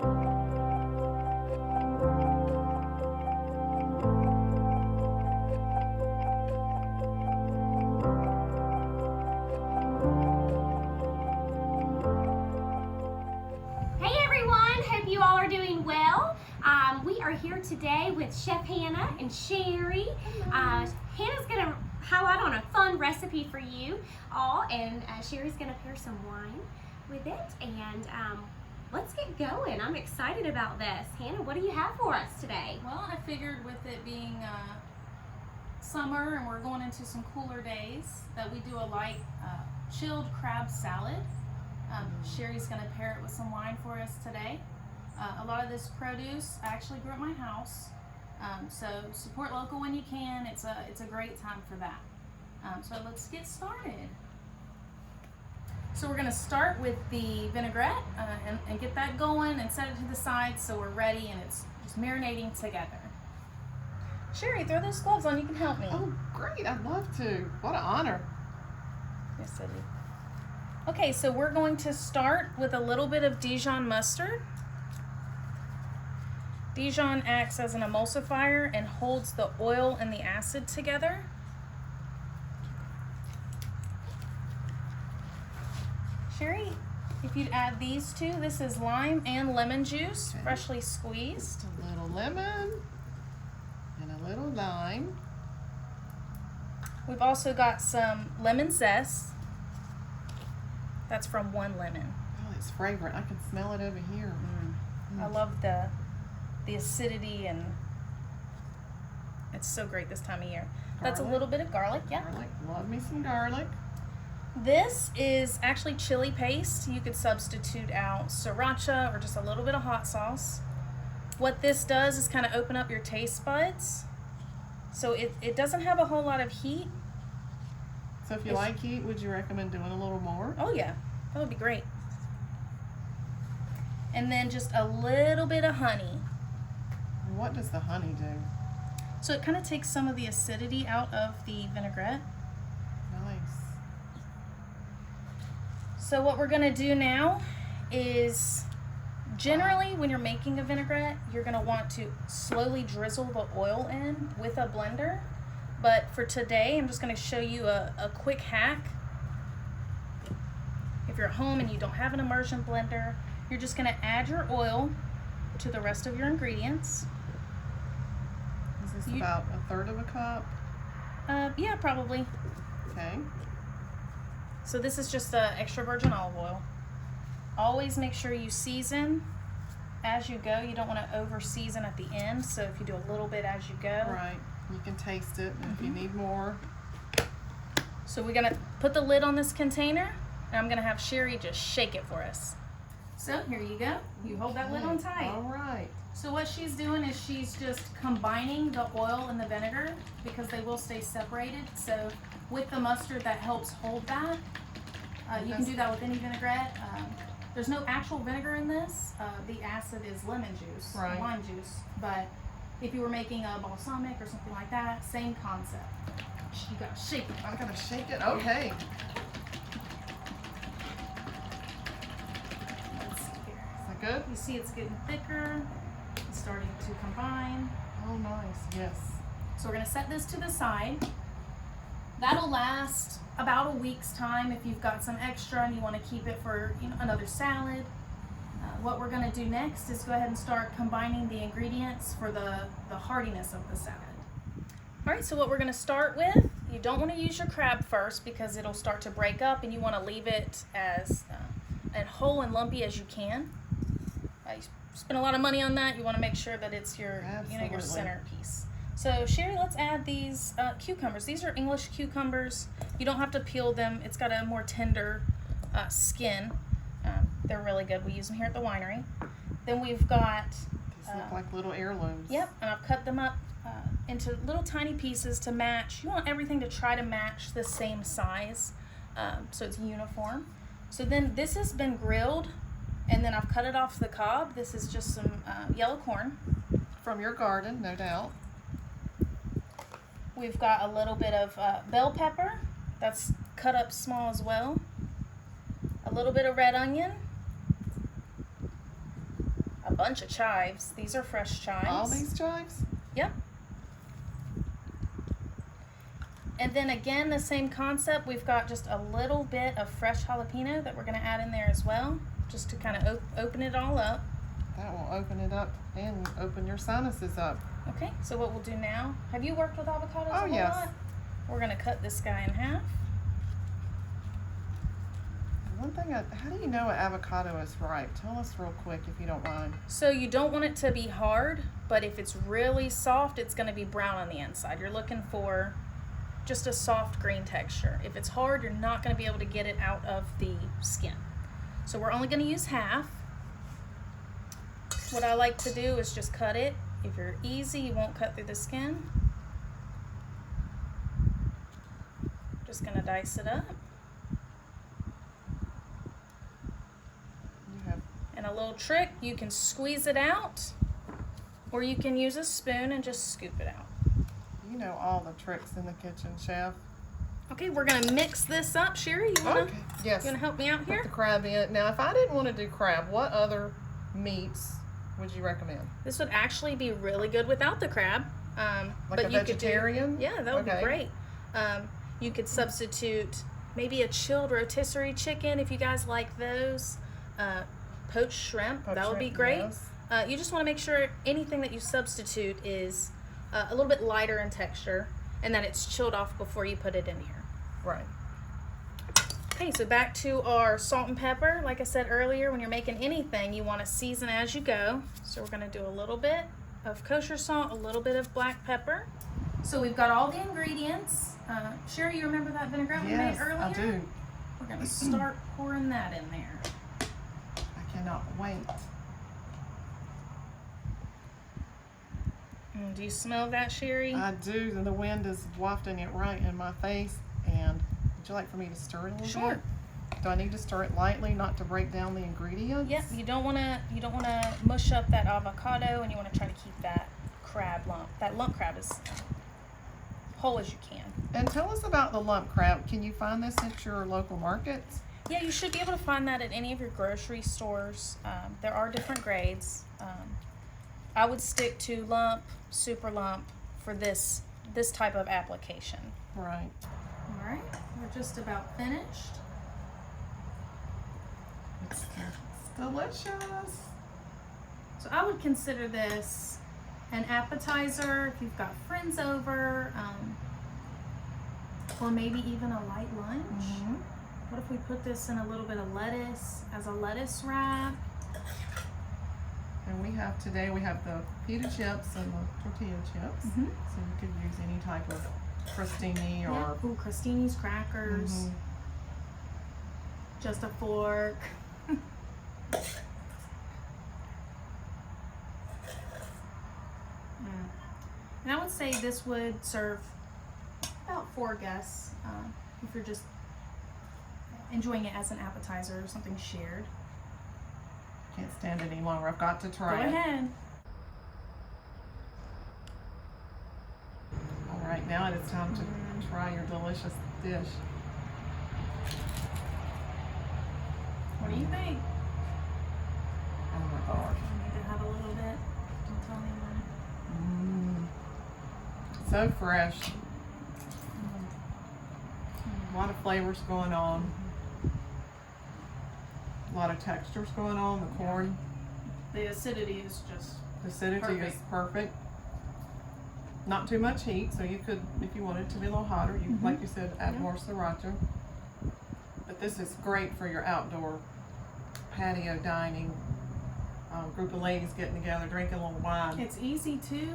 We are here today with Chef Hannah and Sherry. Hannah's going to highlight on a fun recipe for you all, and Sherry's going to pair some wine with it. And let's get going. I'm excited about this. Hannah, what do you have for us today? Well, I figured with it being summer and we're going into some cooler days that we do a light chilled crab salad. Sherry's going to pair it with some wine for us today. A lot of this produce I actually grew at my house, so support local when you can. It's a great time for that. So let's get started. So we're going to start with the vinaigrette and get that going and set it to the side so we're ready and it's just marinating together. Sherry, throw those gloves on. You can help me. Oh, great. I'd love to. What an honor. Yes, I do. Okay, so we're going to start with a little bit of Dijon mustard. Dijon acts as an emulsifier and holds the oil and the acid together. Sherry, if you'd add these two, this is lime and lemon juice, okay, freshly squeezed. Just a little lemon and a little lime. We've also got some lemon zest. That's from one lemon. Oh, it's fragrant. I can smell it over here. I love the acidity, and it's so great this time of year. Garlic. That's a little bit of garlic. Yeah. Garlic. Love me some garlic. This is actually chili paste. You could substitute out sriracha or just a little bit of hot sauce. What this does is kind of open up your taste buds. So it doesn't have a whole lot of heat. So if you like heat, would you recommend doing a little more? Oh yeah, that would be great. And then just a little bit of honey. What does the honey do? So it kind of takes some of the acidity out of the vinaigrette. Nice. So what we're gonna do now is, generally when you're making a vinaigrette, you're gonna want to slowly drizzle the oil in with a blender. But for today, I'm just gonna show you a quick hack. If you're at home and you don't have an immersion blender, you're just gonna add your oil to the rest of your ingredients. Is this about a third of a cup? Yeah, probably. Okay. So this is just extra virgin olive oil. Always make sure you season as you go. You don't want to over season at the end, so if you do a little bit as you go. Right, you can taste it, and if you need more. So we're gonna put the lid on this container, and I'm gonna have Sherry just shake it for us. So here you go. You hold that lid on tight. All right. So what she's doing is she's just combining the oil and the vinegar because they will stay separated. So with the mustard, that helps hold that. You can do that with any vinaigrette. There's no actual vinegar in this. The acid is lemon juice, right, lime juice. But if you were making a balsamic or something like that, same concept. You gotta shake it. I'm gonna shake it. Okay. Let's see here. Is that good? You see it's getting thicker. It's starting to combine. Oh, nice. Yes. So we're gonna set this to the side. That'll last about a week's time if you've got some extra and you want to keep it for another salad. What we're going to do next is go ahead and start combining the ingredients for the heartiness of the salad. All right, so what we're going to start with, you don't want to use your crab first because it'll start to break up, and you want to leave it as whole and lumpy as you can. You spend a lot of money on that. You want to make sure that it's your your centerpiece. So Sherry, let's add these cucumbers. These are English cucumbers. You don't have to peel them. It's got a more tender skin. They're really good. We use them here at the winery. Then we've got... These look like little heirlooms. Yep, and I've cut them up into little tiny pieces to match. You want everything to try to match the same size so it's uniform. So then this has been grilled, and then I've cut it off the cob. This is just some yellow corn. From your garden, no doubt. We've got a little bit of bell pepper that's cut up small as well. A little bit of red onion. A a bunch of chives. These are fresh chives. All these chives? Yep. And then again, the same concept. We've got just a little bit of fresh jalapeno that we're going to add in there as well, just to kind of open it all up. That will open it up and open your sinuses up. Okay, so what we'll do now, have you worked with avocados a whole yes. lot? We're going to cut this guy in half. One thing, how do you know an avocado is ripe? Tell us real quick if you don't mind. So you don't want it to be hard, but if it's really soft, it's going to be brown on the inside. You're looking for just a soft green texture. If it's hard, you're not going to be able to get it out of the skin. So we're only going to use half. What I like to do is just cut it. If you're easy, you won't cut through the skin. Just going to dice it up. And a little trick, you can squeeze it out, or you can use a spoon and just scoop it out. You know all the tricks in the kitchen, Chef. Okay, we're gonna mix this up. Sherry, you wanna, Yes. you wanna help me out here? Put the crab in. Now, if I didn't want to do crab, what other meats would you recommend? This would actually be really good without the crab. Like but a you vegetarian? Could do, yeah, that would be great. You could substitute maybe a chilled rotisserie chicken if you guys like those. Poached shrimp, that would be great. Yes. You just want to make sure anything that you substitute is a little bit lighter in texture and that it's chilled off before you put it in here. Right. Okay, so back to our salt and pepper. Like I said earlier, when you're making anything, you want to season as you go. So we're going to do a little bit of kosher salt, a little bit of black pepper. So we've got all the ingredients. Sherry, you remember that vinaigrette we made earlier? I do. We're going to start pouring that in there. Cannot wait. Do you smell that, Sherry? I do, and the wind is wafting it right in my face. And would you like for me to stir it a little bit? Do I need to stir it lightly, not to break down the ingredients? Yep. You don't want to mush up that avocado, and you want to try to keep that crab lump. That lump crab as whole as you can. And tell us about the lump crab. Can you find this at your local markets? Yeah, you should be able to find that at any of your grocery stores. There are different grades. I would stick to lump, super lump for this type of application. Right. All right, we're just about finished. It's delicious. So I would consider this an appetizer if you've got friends over, or maybe even a light lunch. Mm-hmm. What if we put this in a little bit of lettuce as a lettuce wrap? And we have the pita chips and the tortilla chips. Mm-hmm. So you could use any type of crostini or Ooh, crostini's crackers. Mm-hmm. Just a fork. And I would say this would serve about 4 guests if you're just enjoying it as an appetizer or something shared. Can't stand it any longer. I've got to try Go it. ahead. All right, now it is time to try your delicious dish. What do you think? Oh my gosh. I need to have a little bit. Don't tell anyone. So fresh. A lot of flavors going on. A lot of textures going on. The corn. The acidity is just The acidity is perfect. Not too much heat, so you could, if you wanted to be a little hotter, you like you said, add more sriracha. But this is great for your outdoor patio dining. Group of ladies getting together, drinking a little wine. It's easy too.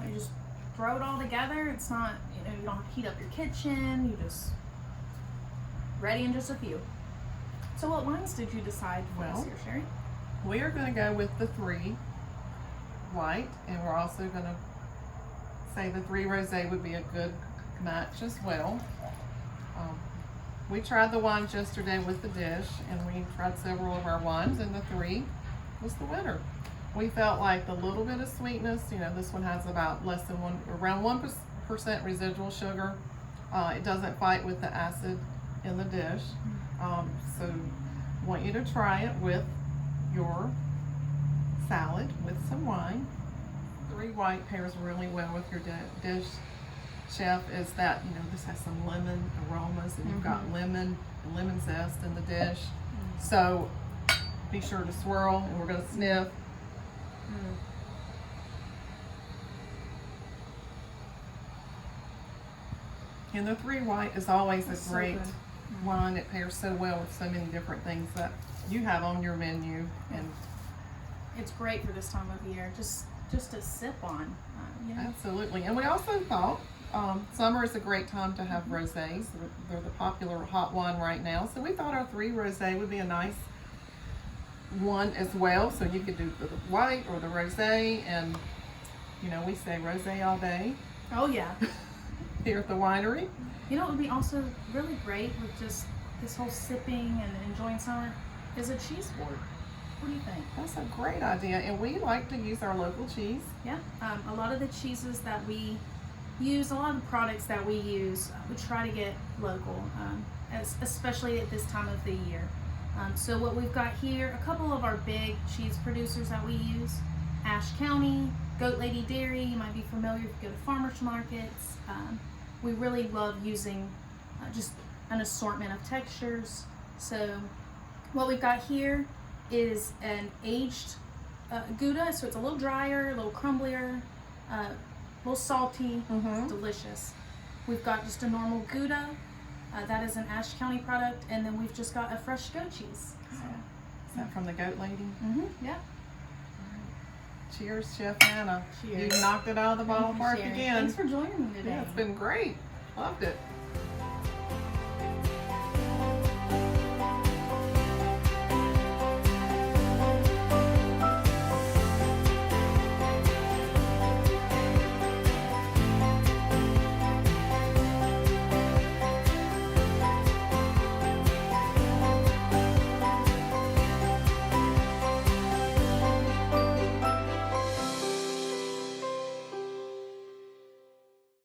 You just throw it all together. It's not, you don't have to heat up your kitchen. You just ready in just a few. So what wines did you decide for us here, Sherry? We are going to go with the 3 white, and we're also going to say the 3 rosé would be a good match as well. We tried the wines yesterday with the dish, and we tried several of our wines, and the 3 was the winner. We felt like the little bit of sweetness, this one has about around 1% residual sugar. It doesn't fight with the acid in the dish. So I want you to try it with your salad with some wine. 3 white pairs really well with your dish, Chef, is that, this has some lemon aromas, and you've got lemon zest in the dish. So be sure to swirl, and we're going to sniff. And the 3 white is always a great wine. It pairs so well with so many different things that you have on your menu, and it's great for this time of year, just to sip on. Absolutely. And we also thought summer is a great time to have rosés. They're the popular hot wine right now, so we thought our 3 rosé would be a nice one as well. So you could do the white or the rosé, and we say rosé all day. Oh yeah. Here at the winery. It would be also really great with just this whole sipping and enjoying summer is a cheese board. What do you think? That's a great idea, and we like to use our local cheese. Yeah, a lot of the cheeses that we use, a lot of the products that we use, we try to get local, especially at this time of the year. So what we've got here, a couple of our big cheese producers that we use: Ashe County, Goat Lady Dairy. You might be familiar if you go to farmers markets. We really love using just an assortment of textures. So what we've got here is an aged Gouda, so it's a little drier, a little crumblier, a little salty, delicious. We've got just a normal Gouda, that is an Ashe County product, and then we've just got a fresh goat cheese. So. Is that from the Goat Lady? Yeah. Cheers, Chef Hannah. Cheers. You knocked it out of the ballpark again. Thanks for joining me today. Yeah, it's been great. Loved it.